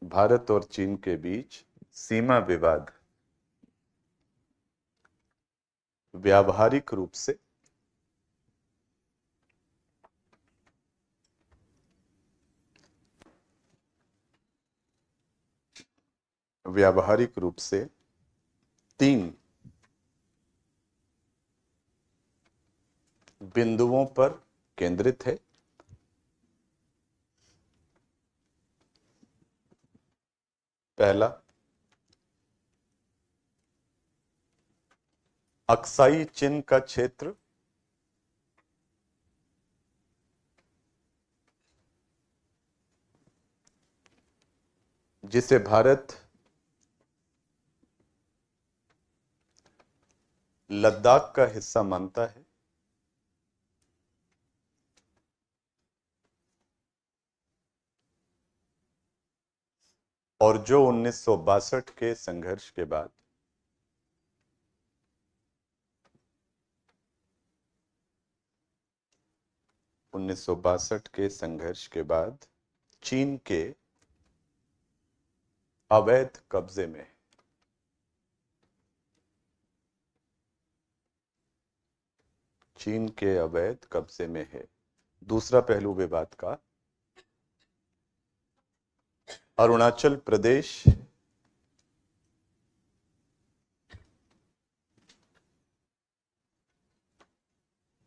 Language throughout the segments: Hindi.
भारत और चीन के बीच सीमा विवाद व्यावहारिक रूप से तीन बिंदुओं पर केंद्रित है। पहला, अक्साई चिन का क्षेत्र, जिसे भारत लद्दाख का हिस्सा मानता है, और जो 1962 के संघर्ष के बाद चीन के अवैध कब्जे में है। चीन के अवैध कब्जे में है। दूसरा पहलू विवाद का, अरुणाचल प्रदेश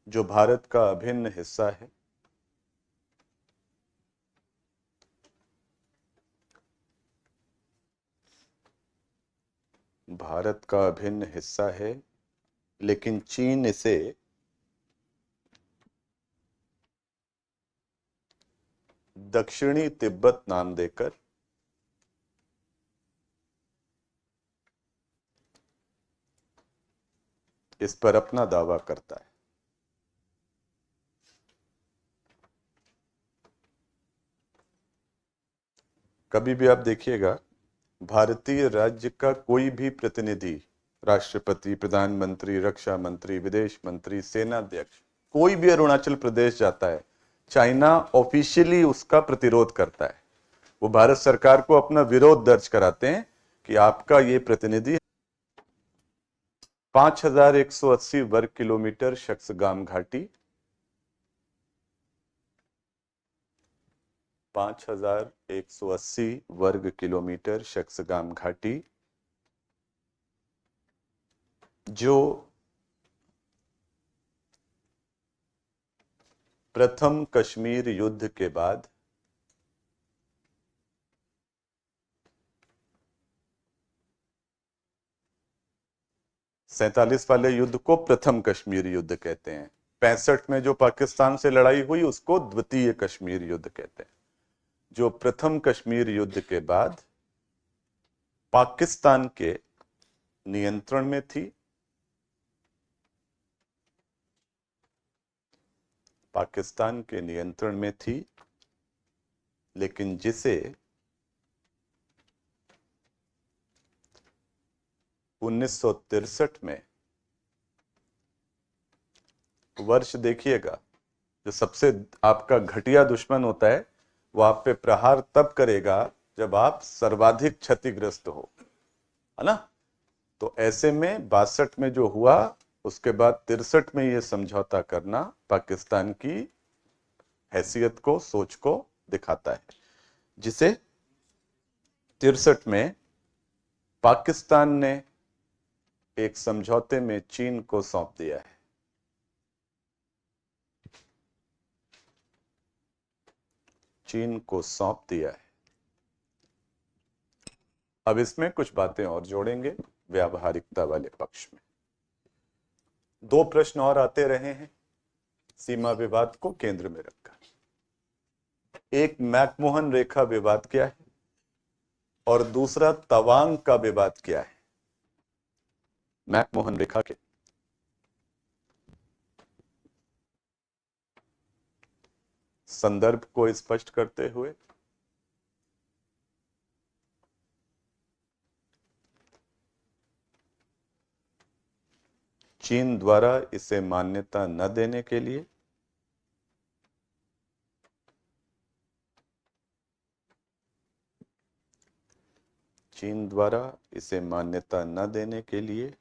जो भारत का अभिन्न हिस्सा है, लेकिन चीन इसे दक्षिणी तिब्बत नाम देकर इस पर अपना दावा करता है। कभी भी आप देखिएगा, भारतीय राज्य का कोई भी प्रतिनिधि, राष्ट्रपति, प्रधानमंत्री, रक्षा मंत्री, विदेश मंत्री, सेनाध्यक्ष, कोई भी अरुणाचल प्रदेश जाता है, चाइना ऑफिशियली उसका प्रतिरोध करता है। वो भारत सरकार को अपना विरोध दर्ज कराते हैं कि आपका ये प्रतिनिधि 5180 वर्ग किलोमीटर शक्सगाम घाटी, 5180 वर्ग किलोमीटर शक्सगाम घाटी, जो प्रथम कश्मीर युद्ध के बाद सैतालीस वाले युद्ध को प्रथम कश्मीर युद्ध कहते हैं। 65 में जो पाकिस्तान से लड़ाई हुई उसको द्वितीय कश्मीर युद्ध कहते हैं। जो प्रथम कश्मीर युद्ध के बाद पाकिस्तान के नियंत्रण में थी, लेकिन जिसे 1963 में, वर्ष देखिएगा, जो सबसे आपका घटिया दुश्मन होता है वो आप पे प्रहार तब करेगा जब आप सर्वाधिक क्षतिग्रस्त हो, है ना। तो ऐसे में 62 में जो हुआ, उसके बाद 63 में यह समझौता करना पाकिस्तान की हैसियत को, सोच को दिखाता है, जिसे 63 में पाकिस्तान ने एक समझौते में चीन को सौंप दिया है। अब इसमें कुछ बातें और जोड़ेंगे व्यावहारिकता वाले पक्ष में। दो प्रश्न और आते रहे हैं सीमा विवाद को केंद्र में रखकर। एक मैकमोहन रेखा विवाद क्या है और दूसरा तवांग का विवाद क्या है। मैकमोहन रेखा के संदर्भ को स्पष्ट करते हुए चीन द्वारा इसे मान्यता न देने के लिए चीन द्वारा इसे मान्यता न देने के लिए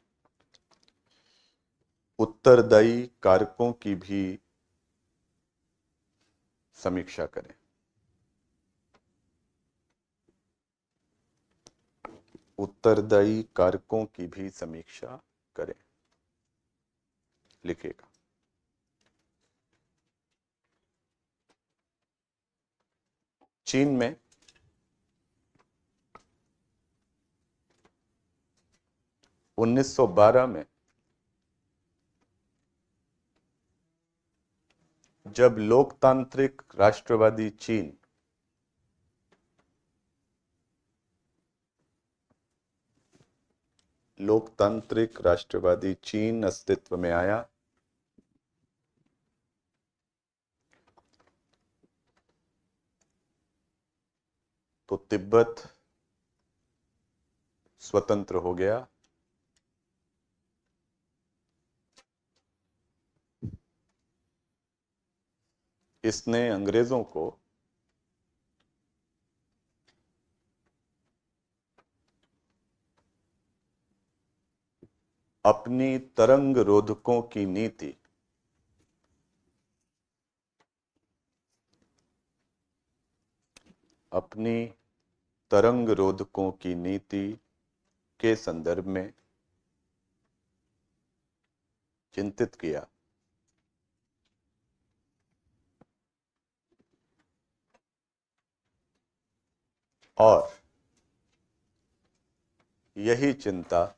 उत्तरदायी कारकों की भी समीक्षा करें। उत्तरदायी कारकों की भी समीक्षा करें, लिखेगा। चीन में 1912 में जब लोकतांत्रिक राष्ट्रवादी चीन अस्तित्व में आया, तो तिब्बत स्वतंत्र हो गया। इसने अंग्रेजों को अपनी तरंग रोधकों की नीति के संदर्भ में चिंतित किया और यही चिंता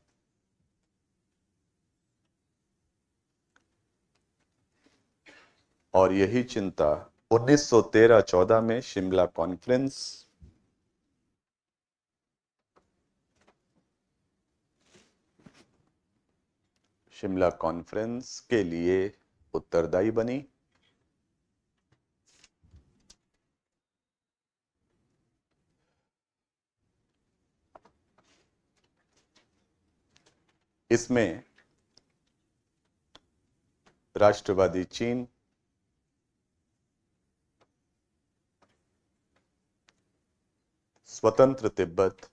और यही चिंता 1913-14 में शिमला कॉन्फ्रेंस के लिए उत्तरदायी बनी। इसमें राष्ट्रवादी चीन, स्वतंत्र तिब्बत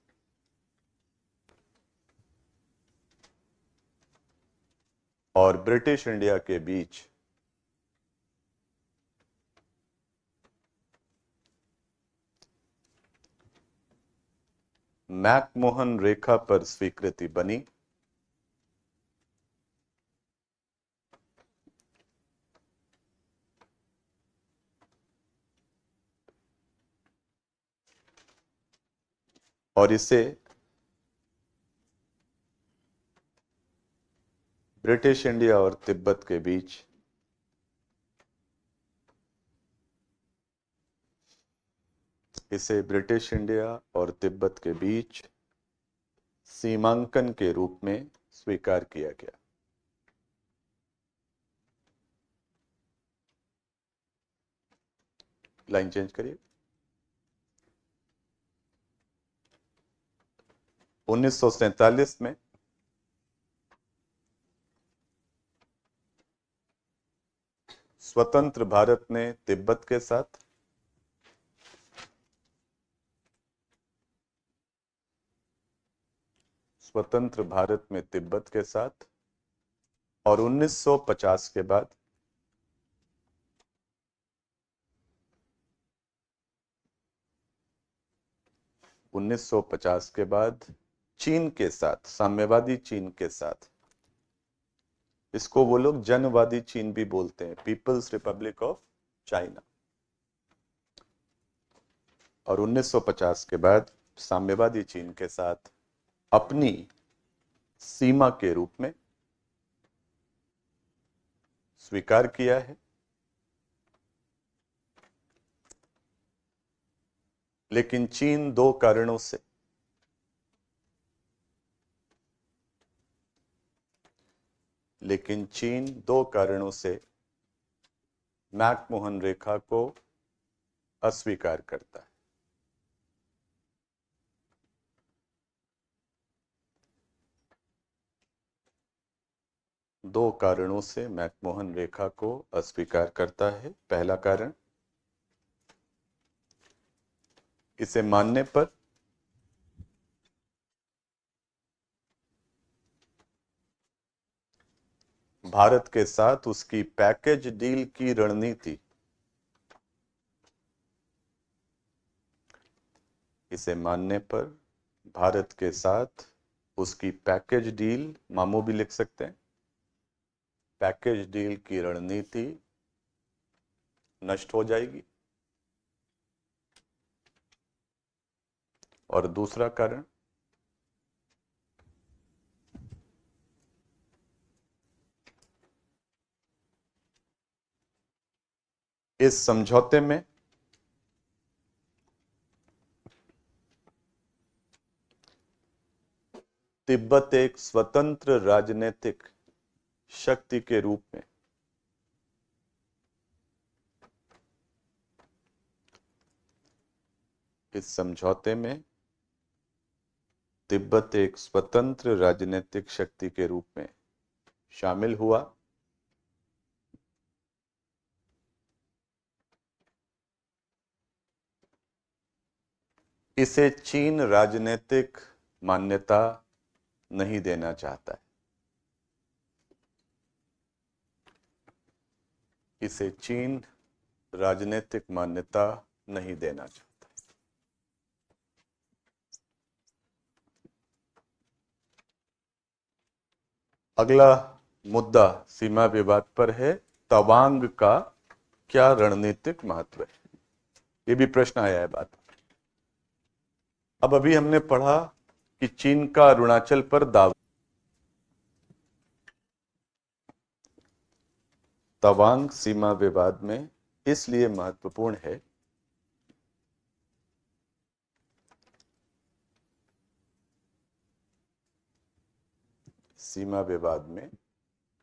और ब्रिटिश इंडिया के बीच मैकमोहन रेखा पर स्वीकृति बनी। और इसे ब्रिटिश इंडिया और तिब्बत के बीच सीमांकन के रूप में स्वीकार किया गया। लाइन चेंज करिए। 1947 में स्वतंत्र भारत ने तिब्बत के साथ और 1950 के बाद चीन के साथ, साम्यवादी चीन के साथ, इसको वो लोग जनवादी चीन भी बोलते हैं, पीपल्स रिपब्लिक ऑफ चाइना। और 1950 के बाद साम्यवादी चीन के साथ अपनी सीमा के रूप में स्वीकार किया है। लेकिन चीन दो कारणों से मैकमोहन रेखा को अस्वीकार करता है। दो कारणों से मैकमोहन रेखा को अस्वीकार करता है। पहला कारण, इसे मानने पर भारत के साथ उसकी पैकेज डील की रणनीति। इसे मानने पर भारत के साथ उसकी पैकेज डील, मामू भी लिख सकते हैं, पैकेज डील की रणनीति नष्ट हो जाएगी। और दूसरा कारण, इस समझौते में तिब्बत एक स्वतंत्र राजनीतिक शक्ति के रूप में इस समझौते में तिब्बत एक स्वतंत्र राजनीतिक शक्ति के रूप में शामिल हुआ। इसे चीन राजनीतिक मान्यता नहीं देना चाहता है। इसे चीन राजनीतिक मान्यता नहीं देना चाहता। अगला मुद्दा सीमा विवाद पर है, तवांग का क्या रणनीतिक महत्व है? ये भी प्रश्न आया है बात। अब अभी हमने पढ़ा कि चीन का अरुणाचल पर दावा। तवांग सीमा विवाद में इसलिए महत्वपूर्ण है सीमा विवाद में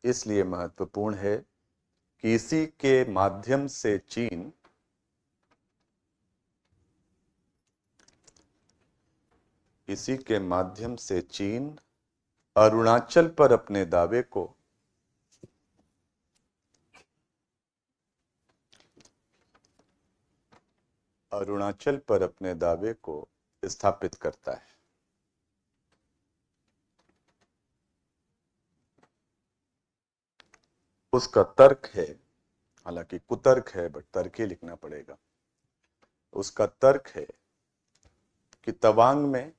इसलिए महत्वपूर्ण है कि इसी के माध्यम से चीन अरुणाचल पर अपने दावे को स्थापित करता है। उसका तर्क है, हालांकि कुतर्क है, बट तर्क ही लिखना पड़ेगा। उसका तर्क है कि तवांग में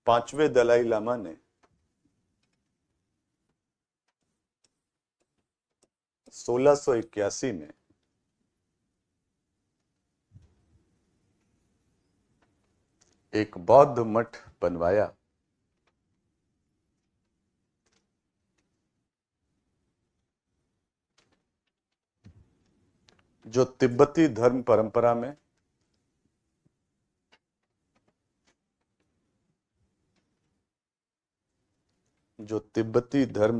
5वें दलाई लामा ने 1681 में एक बौद्ध मठ बनवाया, जो तिब्बती धर्म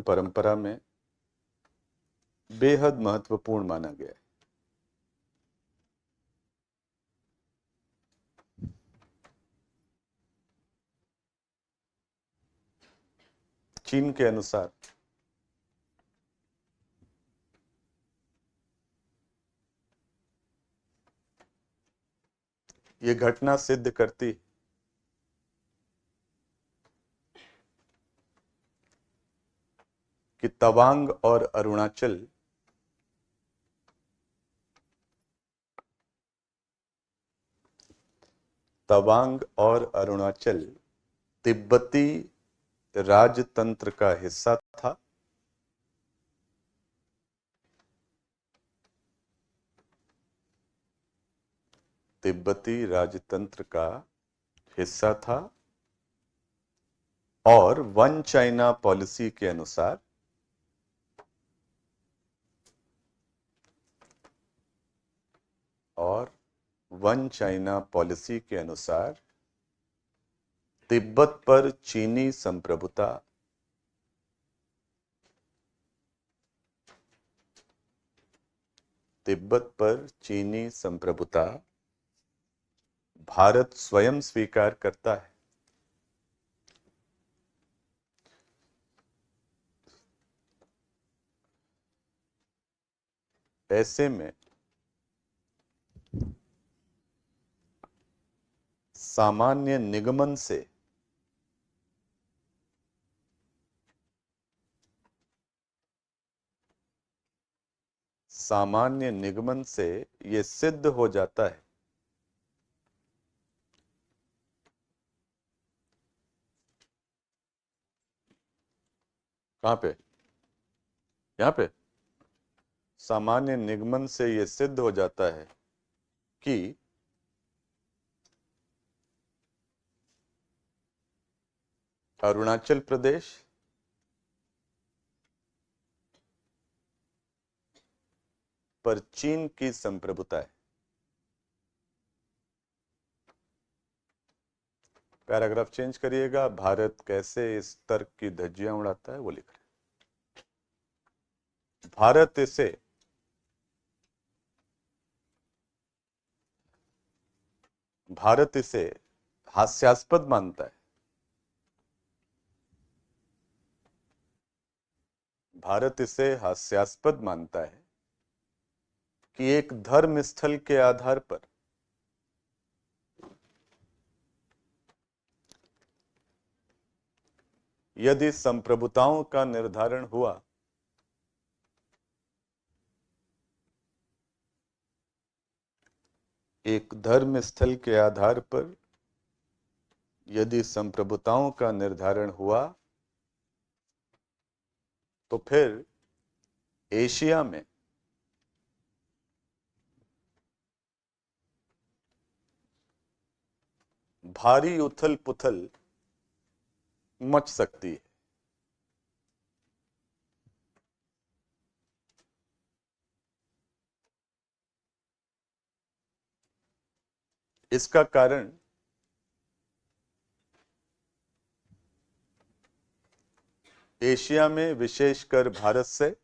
परंपरा में बेहद महत्वपूर्ण माना गया है। चीन के अनुसार यह घटना सिद्ध करती कि तवांग और अरुणाचल तिब्बती राजतंत्र का हिस्सा था। तिब्बती राजतंत्र का हिस्सा था और वन चाइना पॉलिसी के अनुसार तिब्बत पर चीनी संप्रभुता भारत स्वयं स्वीकार करता है। ऐसे में सामान्य निगमन से सामान्य निगमन से ये सिद्ध हो जाता है कहां पे, यहां पे, सामान्य निगमन से ये सिद्ध हो जाता है कि अरुणाचल प्रदेश पर चीन की संप्रभुता है। पैराग्राफ चेंज करिएगा, भारत कैसे इस तर्क की धज्जियां उड़ाता है वो लिख रहे हैं। भारत इसे हास्यास्पद मानता है। भारत इसे हास्यास्पद मानता है कि एक धर्म स्थल के आधार पर यदि संप्रभुताओं का निर्धारण हुआ एक धर्म स्थल के आधार पर यदि संप्रभुताओं का निर्धारण हुआ तो फिर एशिया में भारी उथल पुथल मच सकती है। इसका कारण एशिया में विशेषकर भारत से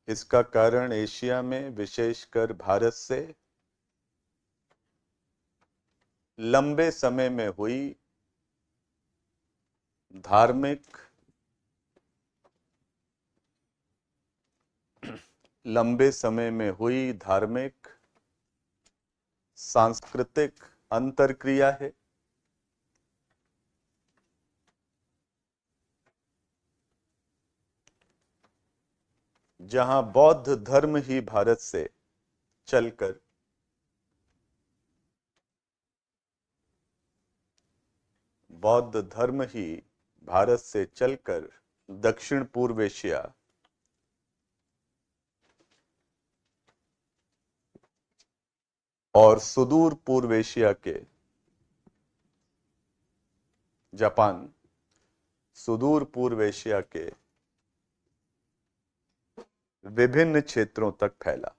इसका कारण एशिया में विशेषकर भारत से लंबे समय में हुई धार्मिक सांस्कृतिक अंतरक्रिया है। जहां बौद्ध धर्म ही भारत से चलकर दक्षिण पूर्व एशिया और सुदूर पूर्व एशिया के जापान, सुदूर पूर्व एशिया के विभिन्न क्षेत्रों तक फैला।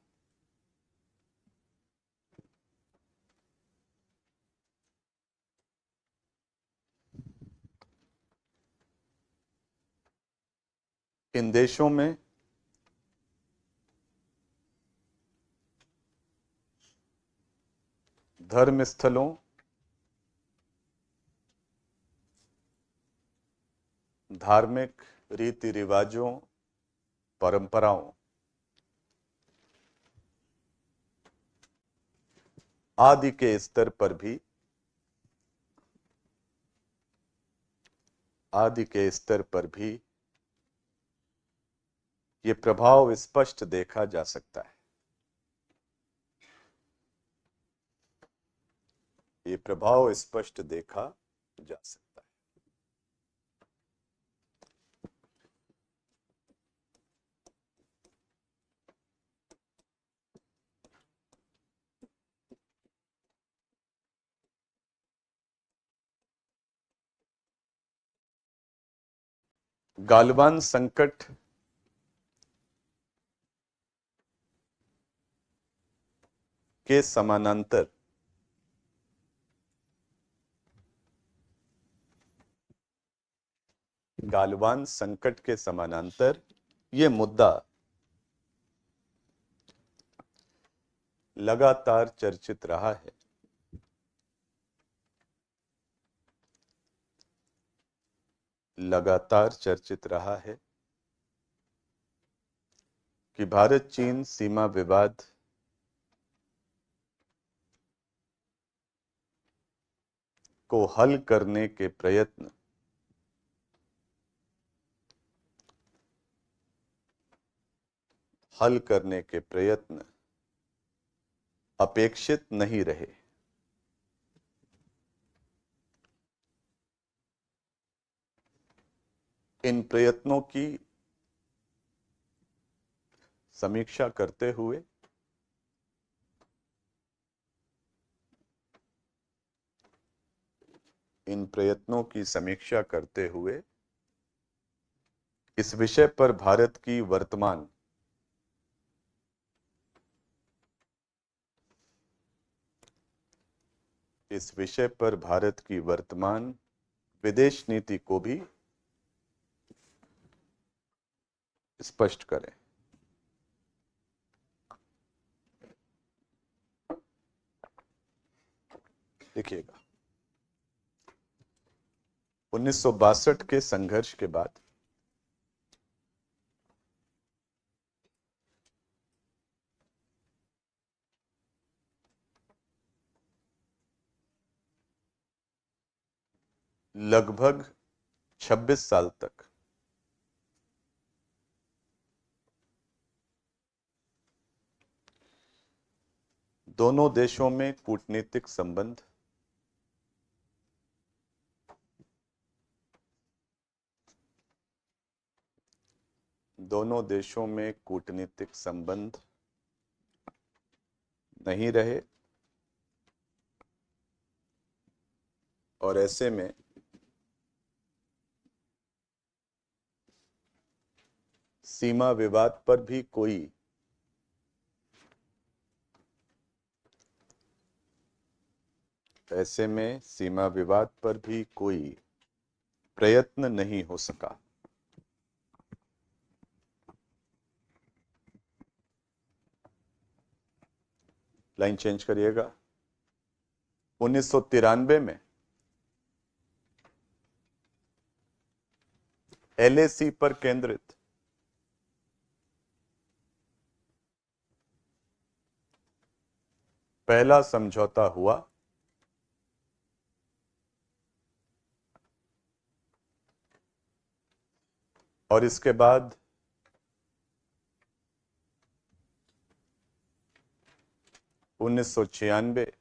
इन देशों में धर्म स्थलों, धार्मिक रीति रिवाजों, परंपराओं आदि के स्तर पर भी ये प्रभाव स्पष्ट देखा जा सकता है। ये प्रभाव स्पष्ट देखा जा सकता है। गालवान संकट के समानांतर ये मुद्दा लगातार चर्चित रहा है। कि भारत चीन सीमा विवाद को हल करने के प्रयत्न हल करने के प्रयत्न अपेक्षित नहीं रहे। इन प्रयत्नों की समीक्षा करते हुए इस विषय पर भारत की वर्तमान विदेश नीति को भी स्पष्ट करें। देखिएगा, 1962 के संघर्ष के बाद लगभग 26 साल तक दोनों देशों में कूटनीतिक संबंध नहीं रहे, और ऐसे में सीमा विवाद पर भी कोई प्रयत्न नहीं हो सका। लाइन चेंज करिएगा। 1993 में एलएसी पर केंद्रित पहला समझौता हुआ, और इसके बाद 1996,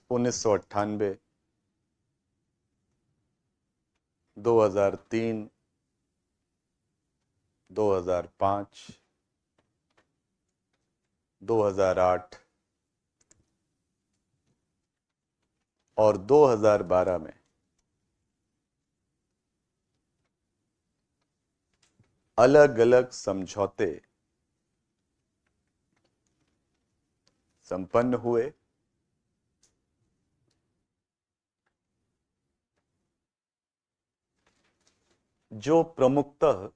1998, 2003, 2005, 2008 और 2012 में अलग अलग समझौते संपन्न हुए, जो प्रमुखतः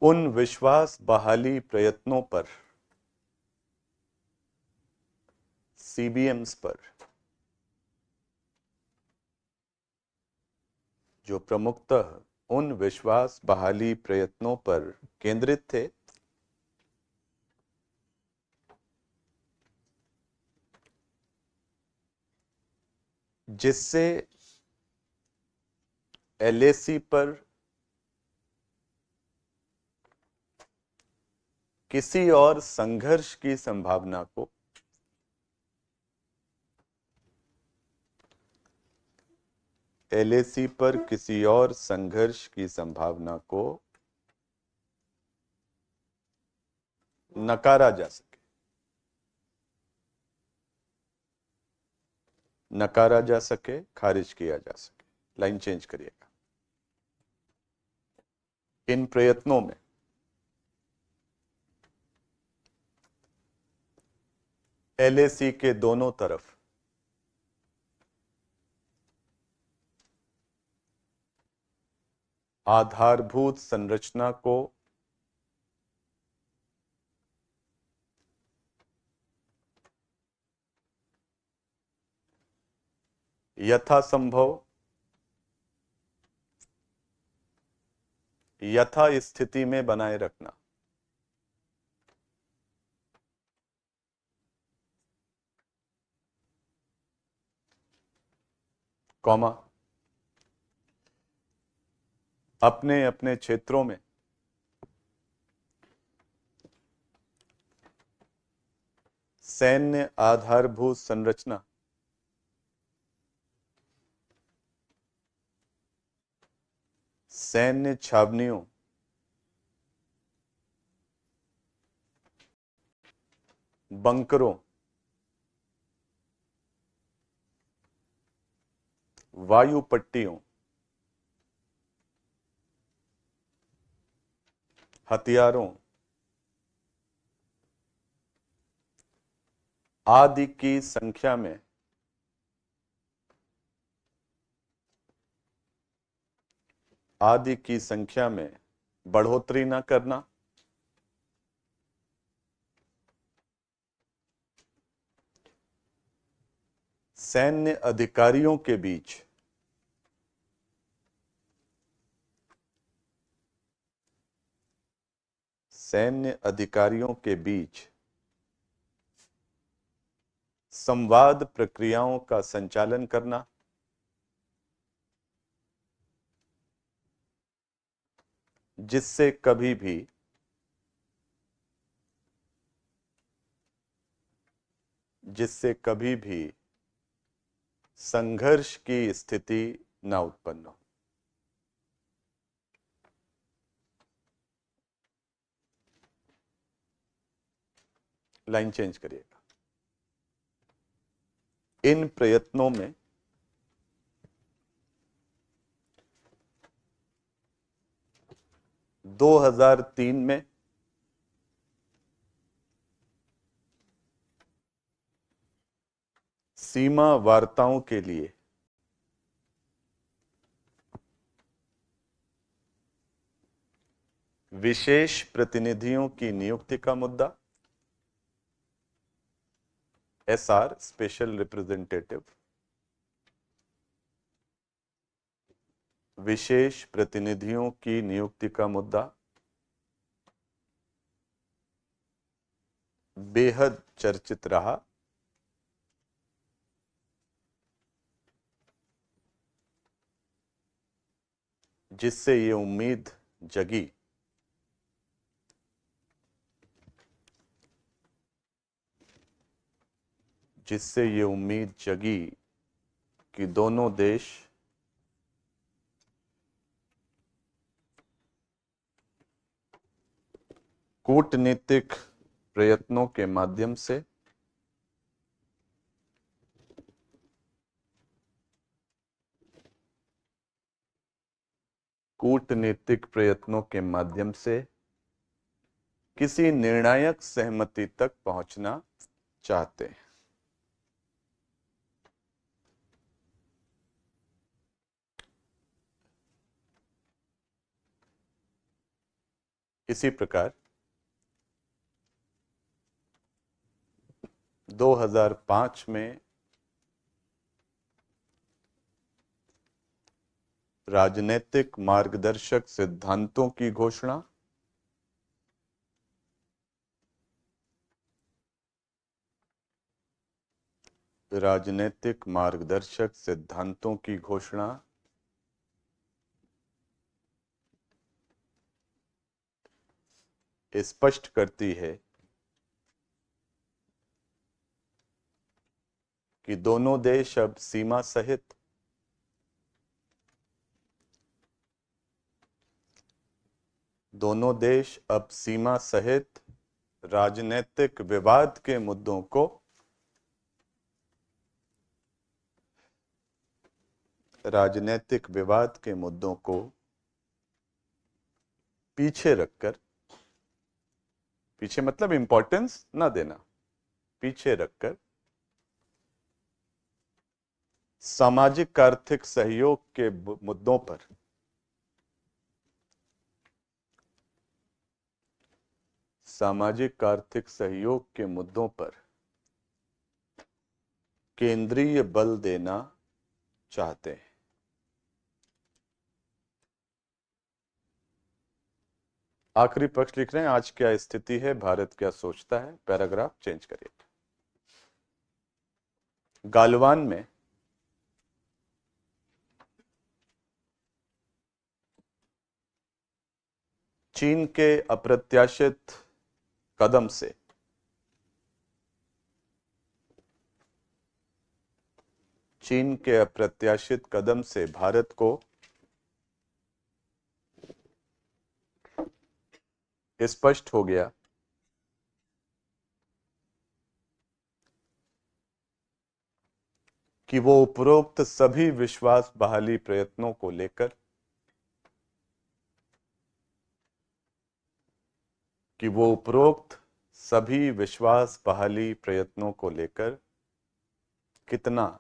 उन विश्वास बहाली प्रयत्नों पर, सीबीएम्स पर, केंद्रित थे, जिससे एलएसी पर किसी और संघर्ष की संभावना को नकारा जा सके, खारिज किया जा सके। लाइन चेंज करिएगा। इन प्रयत्नों में एलएसी के दोनों तरफ आधारभूत संरचना को यथा स्थिति में बनाए रखना, कॉमा, अपने अपने क्षेत्रों में सैन्य आधारभूत संरचना, सैन्य छावनियों, बंकरों, वायु पट्टियों, हथियारों आदि की संख्या में बढ़ोतरी न करना, सैन्य अधिकारियों के बीच संवाद प्रक्रियाओं का संचालन करना, जिससे कभी भी संघर्ष की स्थिति न उत्पन्न हो। लाइन चेंज करिएगा। इन प्रयत्नों में 2003 में सीमा वार्ताओं के लिए विशेष प्रतिनिधियों की नियुक्ति का मुद्दा, एसआर स्पेशल रिप्रेजेंटेटिव, विशेष प्रतिनिधियों की नियुक्ति का मुद्दा बेहद चर्चित रहा। जिससे ये उम्मीद जगी कि दोनों देश कूटनीतिक प्रयत्नों के माध्यम से किसी निर्णायक सहमति तक पहुंचना चाहते हैं। इसी प्रकार 2005 में राजनीतिक मार्गदर्शक सिद्धांतों की घोषणा, स्पष्ट करती है कि दोनों देश अब सीमा सहित राजनीतिक विवाद के मुद्दों को पीछे रखकर, पीछे मतलब इंपॉर्टेंस ना देना, पीछे रखकर सामाजिक आर्थिक सहयोग के मुद्दों पर केंद्रीय बल देना चाहते हैं। आखिरी पक्ष लिख रहे हैं, आज क्या स्थिति है, भारत क्या सोचता है। पैराग्राफ चेंज करिए। गालवान में चीन के अप्रत्याशित कदम से भारत को स्पष्ट हो गया कि वो उपरोक्त सभी विश्वास बहाली प्रयत्नों को लेकर कितना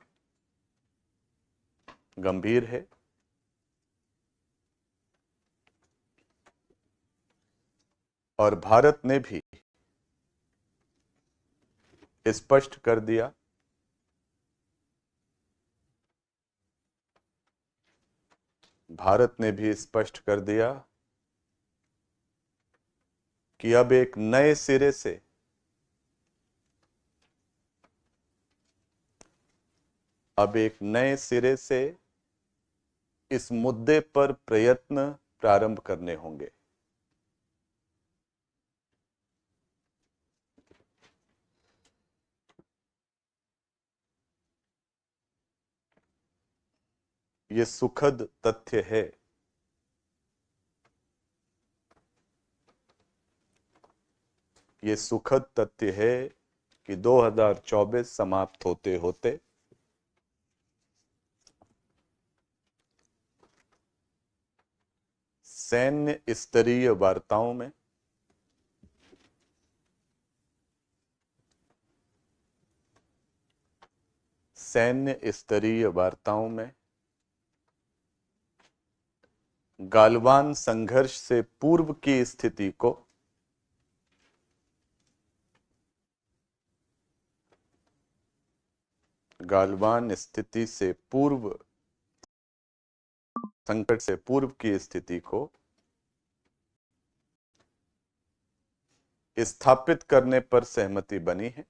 गंभीर है और भारत ने भी स्पष्ट कर दिया कि अब एक नए सिरे से इस मुद्दे पर प्रयत्न प्रारंभ करने होंगे। ये सुखद तथ्य है कि 2024 समाप्त होते होते सैन्य स्तरीय वार्ताओं में गालवान संघर्ष से पूर्व की स्थिति को संकट से पूर्व की स्थिति को स्थापित करने पर सहमति बनी है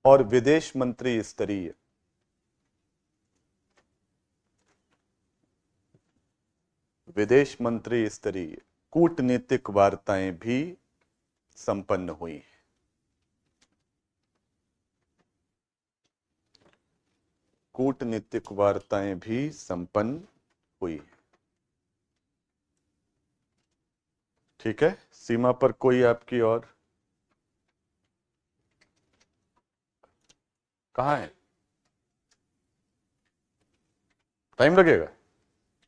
और विदेश मंत्री स्तरीय कूटनीतिक वार्ताएं भी संपन्न हुई हैं। ठीक है, सीमा पर कोई आपकी और कहाँ है? टाइम लगेगा।